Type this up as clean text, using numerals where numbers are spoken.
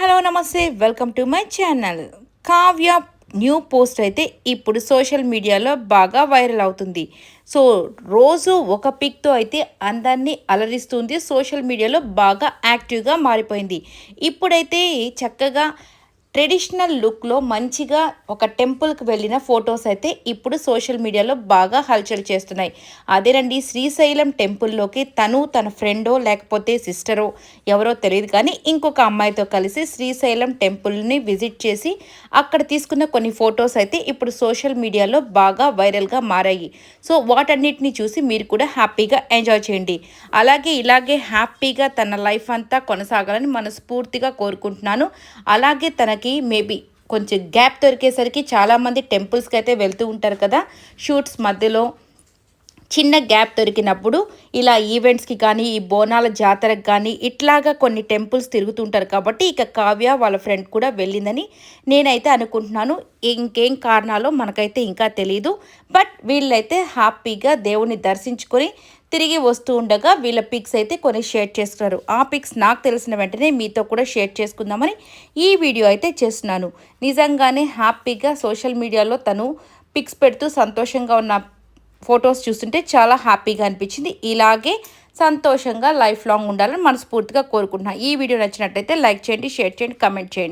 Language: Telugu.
హలో నమస్తే welcome to my channel. Kavya new post అయితే ఇప్పుడు సోషల్ మీడియాలో బాగా వైరల్ అవుతుంది. సో రోజు ఒక పిక్తో అయితే అందరినీ అలరిస్తుంది. సోషల్ మీడియాలో బాగా యాక్టివ్గా మారిపోయింది. ఇప్పుడైతే చక్కగా ట్రెడిషనల్ లుక్లో మంచిగా ఒక టెంపుల్కి వెళ్ళిన ఫొటోస్ అయితే ఇప్పుడు సోషల్ మీడియాలో బాగా హల్చల్ చేస్తున్నాయి. అదేనండి, శ్రీశైలం టెంపుల్లోకి తను తన ఫ్రెండో లేకపోతే సిస్టరో ఎవరో తెలియదు కానీ ఇంకొక అమ్మాయితో కలిసి శ్రీశైలం టెంపుల్ని విజిట్ చేసి అక్కడ తీసుకున్న కొన్ని ఫొటోస్ అయితే ఇప్పుడు సోషల్ మీడియాలో బాగా వైరల్గా మారాయి. సో వాటన్నిటిని చూసి మీరు కూడా హ్యాపీగా ఎంజాయ్ చేయండి. అలాగే ఇలాగే హ్యాపీగా తన లైఫ్ అంతా కొనసాగాలని మనస్ఫూర్తిగా కోరుకుంటున్నాను. అలాగే తనకి మేబీ కొంచెం గ్యాప్ దొరికేసరికి చాలామంది టెంపుల్స్కి అయితే వెళ్తూ ఉంటారు కదా, షూట్స్ మధ్యలో చిన్న గ్యాప్ దొరికినప్పుడు ఇలా ఈవెంట్స్కి కానీ ఈ బోనాల జాతరకు కానీ ఇట్లాగా కొన్ని టెంపుల్స్ తిరుగుతుంటారు. కాబట్టి ఇక కావ్య వాళ్ళ ఫ్రెండ్ కూడా వెళ్ళిందని నేనైతే అనుకుంటున్నాను. ఇంకేం కారణాలో మనకైతే ఇంకా తెలియదు. బట్ వీళ్ళైతే హ్యాపీగా దేవుని దర్శించుకొని తిరిగి వస్తూ ఉండగా వీళ్ళ పిక్స్ అయితే కొన్ని షేర్ చేసుకున్నారు. ఆ పిక్స్ నాకు తెలిసిన వెంటనే మీతో కూడా షేర్ చేసుకుందామని ఈ వీడియో అయితే చేస్తున్నాను. నిజంగానే హ్యాపీగా సోషల్ మీడియాలో తను పిక్స్ పెడుతూ సంతోషంగా ఉన్న ఫొటోస్ చూస్తుంటే చాలా హ్యాపీగా అనిపించింది. ఇలాగే సంతోషంగా లైఫ్ లాంగ్ ఉండాలని మనస్ఫూర్తిగా కోరుకుంటున్నాను. ఈ వీడియో నచ్చినట్లయితే లైక్ చేయండి, షేర్ చేయండి, కమెంట్ చేయండి.